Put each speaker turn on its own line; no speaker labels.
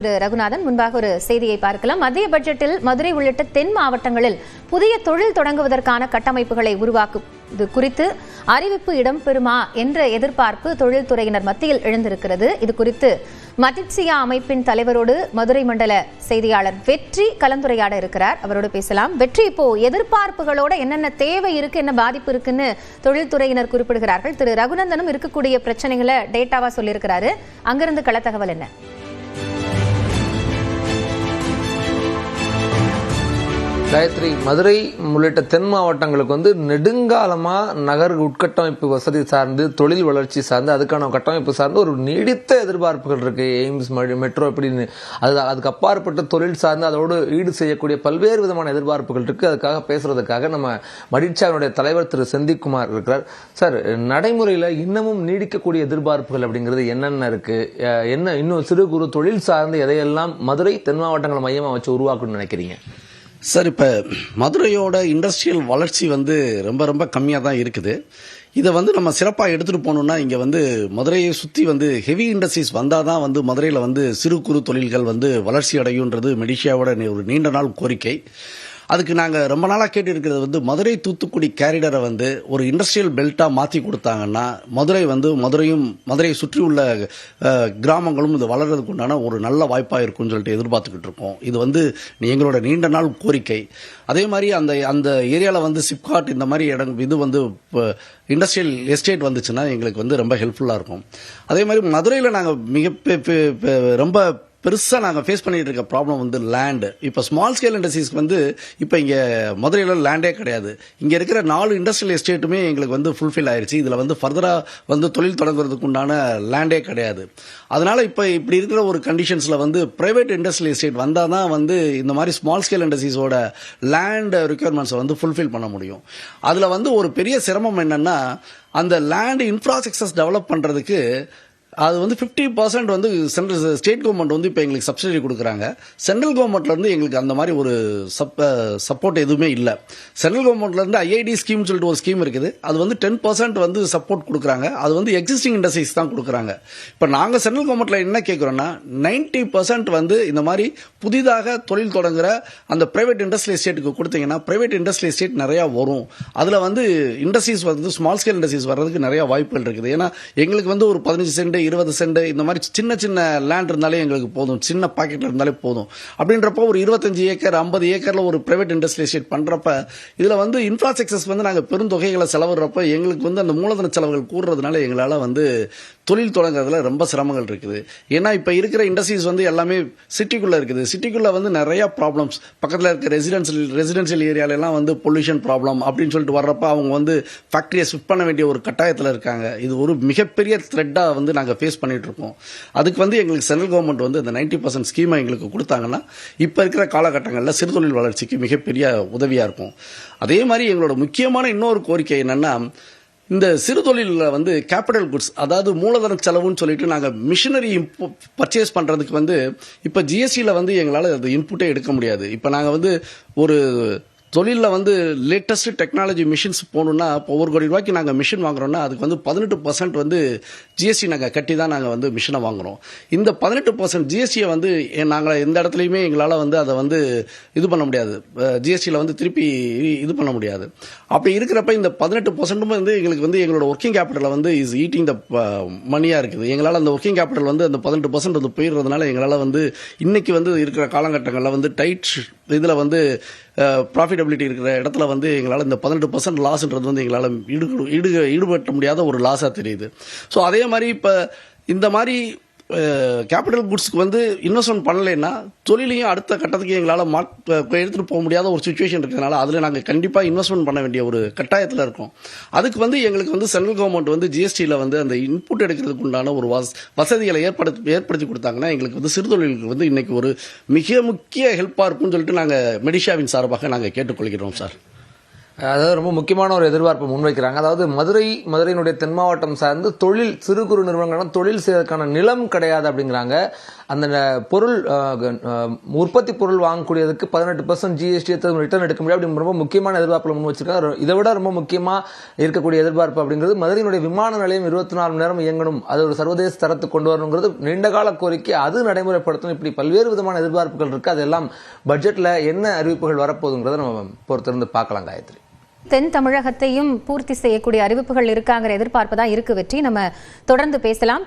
ரகுநாதன், முன்பாக ஒரு செய்தியை பார்க்கலாம். மத்திய பட்ஜெட்டில் மதுரை உள்ளிட்ட தென் மாவட்டங்களில் புதிய தொழில் தொடங்குவதற்கான கட்டமைப்புகளை உருவாக்குவது குறித்து அறிவிப்பு இடம்பெறுமா என்ற எதிர்பார்ப்பு தொழில்துறையினர் மத்தியில் எழுந்திருக்கிறது. இது குறித்து மட்டிட்சியா அமைப்பின் தலைவரோடு மதுரை மண்டல செய்தியாளர் வெற்றி கலந்துரையாட இருக்கிறார். அவரோடு பேசலாம். வெற்றி, இப்போ எதிர்பார்ப்புகளோட என்னென்ன தேவை இருக்கு, என்ன பாதிப்பு இருக்குன்னு தொழில்துறையினர் குறிப்பிடுகிறார்கள். திரு ரகுநந்தனும் இருக்கக்கூடிய பிரச்சனைகளை டேட்டாவா சொல்லியிருக்கிறாரு. அங்கிருந்து கள தகவல் என்ன?
காயத்ரி, மதுரை உள்ளிட்ட தென் மாவட்டங்களுக்கு நெடுங்காலமாக நகர் உட்கட்டமைப்பு வசதி சார்ந்து, தொழில் வளர்ச்சி சார்ந்து, அதுக்கான கட்டமைப்பு சார்ந்து ஒரு நீடித்த எதிர்பார்ப்புகள் இருக்கு. எய்ம்ஸ், மெட்ரோ இப்படின்னு அதுக்கு அப்பாற்பட்ட தொழில் சார்ந்து அதோடு ஈடு செய்யக்கூடிய பல்வேறு விதமான எதிர்பார்ப்புகள் இருக்கு. அதுக்காக பேசுறதுக்காக நம்ம மடிட்சாவினுடைய தலைவர் திரு செந்திக்குமார் இருக்கிறார். சார், நடைமுறையில் இன்னமும் நீடிக்கக்கூடிய எதிர்பார்ப்புகள் அப்படிங்கிறது என்னென்ன இருக்கு? என்ன இன்னும் சிறு குறு தொழில் சார்ந்து எதையெல்லாம் மதுரை தென் மாவட்டங்களை மையமாக வச்சு உருவாக்கணும்னு நினைக்கிறீங்க?
சார், இப்போ மதுரையோட இண்டஸ்ட்ரியல் வளர்ச்சி ரொம்ப ரொம்ப கம்மியாக தான் இருக்குது. இதை நம்ம சிறப்பாக எடுத்துகிட்டு போகணுன்னா இங்கே மதுரையை சுற்றி ஹெவி இண்டஸ்ட்ரீஸ் வந்தால் தான் மதுரையில் சிறு குறு தொழில்கள் வளர்ச்சி அடையுன்றது மெடிஷியாவோட ஒரு நீண்ட நாள் கோரிக்கை. அதுக்கு நாங்கள் ரொம்ப நாளாக கேட்டு இருக்கிறது மதுரை தூத்துக்குடி கேரிடரை ஒரு இண்டஸ்ட்ரியல் பெல்ட்டாக மாற்றி கொடுத்தாங்கன்னா மதுரையும் மதுரையை சுற்றி உள்ள கிராமங்களும் இது வளர்றதுக்கு உண்டான ஒரு நல்ல வாய்ப்பாக இருக்கும்னு சொல்லிட்டு எதிர்பார்த்துக்கிட்டு இருக்கோம். இது எங்களோட நீண்ட நாள் கோரிக்கை. அதே மாதிரி அந்த ஏரியாவில் சிப்காட் இந்த மாதிரி இது இண்டஸ்ட்ரியல் எஸ்டேட் வந்துச்சுன்னா எங்களுக்கு ரொம்ப ஹெல்ப்ஃபுல்லாக இருக்கும். அதே மாதிரி மதுரையில் நாங்கள் ரொம்ப பெருசாக நாங்கள் ஃபேஸ் பண்ணிட்டு இருக்க ப்ராப்ளம் லேண்டு. இப்போ ஸ்மால் ஸ்கேல் இண்டஸ்ட்ரீஸ்க்கு இப்போ இங்கே மதுரையில் லேண்டே கிடையாது. இங்கே இருக்கிற 4 இண்டஸ்ட்ரியல் எஸ்டேட்டுமே எங்களுக்கு ஃபுல்ஃபில் ஆயிடுச்சு. இதில் ஃபர்தராக தொழில் தொடங்குறதுக்கு உண்டான லேண்டே கிடையாது. அதனால இப்போ இப்படி இருக்கிற ஒரு கண்டிஷன்ஸில் பிரைவேட் இண்டஸ்ட்ரியல் எஸ்டேட் வந்தால் தான் இந்த மாதிரி ஸ்மால் ஸ்கேல் இண்டஸ்ட்ரீஸோட லேண்ட் ரிக்யர்மெண்ட்ஸை ஃபுல்ஃபில் பண்ண முடியும். அதில் ஒரு பெரிய சிரமம் என்னன்னா, அந்த லேண்ட் இன்ஃப்ராஸ்ட்ரக்சர்ஸ் டெவலப் பண்ணுறதுக்கு அது 50% சென்ட்ரல் ஸ்டேட் கவர்மெண்ட் இப்போ எங்களுக்கு சப்சிடி கொடுக்குறாங்க. சென்ட்ரல் கவர்மெண்ட்லேருந்து எங்களுக்கு அந்த மாதிரி ஒரு சப்போர்ட் எதுவுமே இல்லை. சென்ட்ரல் கவர்மெண்ட்லேருந்து ஐஐடி ஸ்கீம் சொல்லிட்டு ஒரு ஸ்கீம் இருக்குது. அது 10% சப்போர்ட் கொடுக்குறாங்க. அது எக்ஸிஸ்டிங் இண்டஸ்ட்ரீஸ் தான் கொடுக்குறாங்க. இப்போ நாங்கள் சென்ட்ரல் கவர்மெண்ட்டில் என்ன கேட்குறோன்னா, 90% இந்த மாதிரி புதிதாக தொழில் தொடங்குற அந்த பிரைவேட் இண்டஸ்ட்ரியல் எஸ்டேட்டுக்கு கொடுத்தீங்கன்னா பிரைவேட் இண்டஸ்ட்ரியல் எஸ்டேட் நிறையா வரும். அதில் இண்டஸ்ட்ரீஸ் ஸ்மால் ஸ்கேல் இண்டஸ்ட்ரீஸ் வர்றதுக்கு நிறையா வாய்ப்புகள் இருக்குது. ஏன்னா எங்களுக்கு ஒரு 15 சென்ட் 20 சென்ட் இந்த மாதிரி சின்ன சின்ன லேண்ட் இருந்தாலே எங்களுக்கு போதும், சின்ன பாக்கெட்ல இருந்தாலே போதும். அப்படின்றப்ப ஒரு 25 ஏக்கர் 50 ஏக்கர்ல ஒரு பிரைவேட் இண்டஸ்ட்ரியல் எஸ்டேட் பண்றப்ப இதுல இன்ஃப்ராஸ்ட்ரக்சர்ஸ் நாங்க பெருந்தொகைகளை செலவிடுறப்ப எங்களுக்கு அந்த மூலதன செலவுகள் கூடுறதுனால எங்களால தொழில் தொடங்குறதுல ரொம்ப சிரமங்கள் இருக்குது. ஏன்னா இப்ப இருக்கிற இண்டஸ்ட்ரீஸ் எல்லாமே சிட்டிக்குள்ள இருக்குது. சிட்டிக்குள்ள நிறைய ப்ராப்ளம்ஸ், பக்கத்தில் இருக்க ரெசிடென்சியல் ஏரியால எல்லாம் பொல்யூஷன் ப்ராப்ளம் அப்படின்னு சொல்லிட்டு வர்றப்ப அவங்க ஃபேக்டரியை ஷிஃப்ட் பண்ண வேண்டிய ஒரு கட்டாயத்தில் இருக்காங்க. இது ஒரு மிகப்பெரிய த்ரெட்டா நாங்க ஃபேஸ் பண்ணிட்டு இருக்கோம். அதுக்கு எங்களுக்கு சென்ட்ரல் கவர்மெண்ட் இந்த 90% ஸ்கீமை எங்களுக்கு கொடுத்தாங்கன்னா இப்ப இருக்கிற காலகட்டங்களில் சிறுதொழில் வளர்ச்சிக்கு மிகப்பெரிய உதவியா இருக்கும். அதே மாதிரி எங்களோட முக்கியமான இன்னொரு கோரிக்கை என்னன்னா, இந்த சிறு தொழிலில் கேபிட்டல் குட்ஸ், அதாவது மூலதன செலவுன்னு சொல்லிட்டு நாங்கள் மிஷினரி பர்ச்சேஸ் பண்ணுறதுக்கு இப்போ ஜிஎஸ்டியில் எங்களால் அது இன்புட்டே எடுக்க முடியாது. இப்போ நாங்கள் ஒரு தொழிலில் லேட்டஸ்ட் டெக்னாலஜி மிஷின்ஸ் போகணுன்னா இப்போ 1 கோடி ரூபாய்க்கு நாங்கள் மிஷின் வாங்குறோம்னா அதுக்கு 18% ஜிஎஸ்டி நாங்கள் கட்டி தான் நாங்கள் மிஷினை வாங்குறோம். இந்த 18% ஜிஎஸ்டியை நாங்கள் எந்த இடத்துலையுமே எங்களால் அதை இது பண்ண முடியாது. ஜிஎஸ்டியில் திருப்பி இது பண்ண முடியாது. அப்படி இருக்கிறப்ப இந்த 18% எங்களுக்கு எங்களோட ஒர்க்கிங் கேபிட்டலில் இஸ் ஈட்டிங் த மணியாக இருக்குது. எங்களால் அந்த ஒர்க்கிங் கேபிட்டல் அந்த 18% போயிடுறதுனால எங்களால் இன்னைக்கு இருக்கிற காலகட்டங்களில் டைட் இதில் ப்ராஃபிட்டபிலிட்டி இருக்கிற இடத்துல எங்களால் இந்த 18% லாஸ்ன்றது எங்களால் ஈடுபட்ட முடியாத ஒரு லாஸாக தெரியுது. ஸோ அதே மாதிரி இப்போ இந்த மாதிரி கேபிட்டல் குட்ஸ்க்கு இன்வெஸ்ட்மெண்ட் பண்ணலைன்னா தொழிலையும் அடுத்த கட்டத்துக்கு எங்களால் எடுத்துகிட்டு போக முடியாத ஒரு சுச்சுவேஷன் இருக்கிறதுனால அதில் நாங்கள் கண்டிப்பாக இன்வெஸ்ட்மெண்ட் பண்ண வேண்டிய ஒரு கட்டாயத்தில் இருக்கோம். அதுக்கு எங்களுக்கு சென்ட்ரல் கவர்மெண்ட் ஜிஎஸ்டியில் அந்த இன்புட் எடுக்கிறதுக்கு உண்டான ஒரு வசதிகளை ஏற்படுத்தி கொடுத்தாங்கன்னா எங்களுக்கு சிறுதொழிலுக்கு இன்னைக்கு ஒரு மிக முக்கிய ஹெல்ப்பாக இருக்கும்னு சொல்லிட்டு நாங்கள் மெடிஷாவின் சார்பாக நாங்கள் கேட்டுக்கொள்கிறோம் சார்.
அதாவது ரொம்ப முக்கியமான ஒரு எதிர்பார்ப்பை முன்வைக்கிறாங்க. அதாவது மதுரையினுடைய தென் மாவட்டம் சார்ந்து தொழில் சிறு குறு நிறுவனங்கள் தொழில் செய்வதற்கான நிலம் கிடையாது அப்படிங்கிறாங்க. அந்த பொருள் உற்பத்தி பொருள் வாங்கக்கூடியதுக்கு 18% ஜிஎஸ்டி ரிட்டர்ன் எடுக்க முடியாது அப்படி ரொம்ப முக்கியமான எதிர்பார்ப்புல முன் வச்சிருக்காங்க. இதை விட ரொம்ப முக்கியமா இருக்கக்கூடிய எதிர்பார்ப்பு அப்படிங்கிறது மதுரையினுடைய விமான நிலையம் 24 மணி நேரம் இயங்கணும், அது ஒரு சர்வதேச தரத்துக்கு கொண்டு வரணுங்கிறது நீண்டகால கோரிக்கை, அது நடைமுறைப்படுத்தணும். இப்படி பல்வேறு விதமான எதிர்பார்ப்புகள் இருக்கு. அதெல்லாம் பட்ஜெட்ல என்ன அறிவிப்புகள் வரப்போகுதுங்கிறத நம்ம பொறுத்திருந்து பார்க்கலாம். காயத்ரி,
தென் தமிழகத்தையும் பூர்த்தி செய்யக்கூடிய அறிவிப்புகள் இருக்காங்கிற எதிர்பார்ப்பு தான் இருக்கு. வெற்றி, நம்ம தொடர்ந்து பேசலாம்.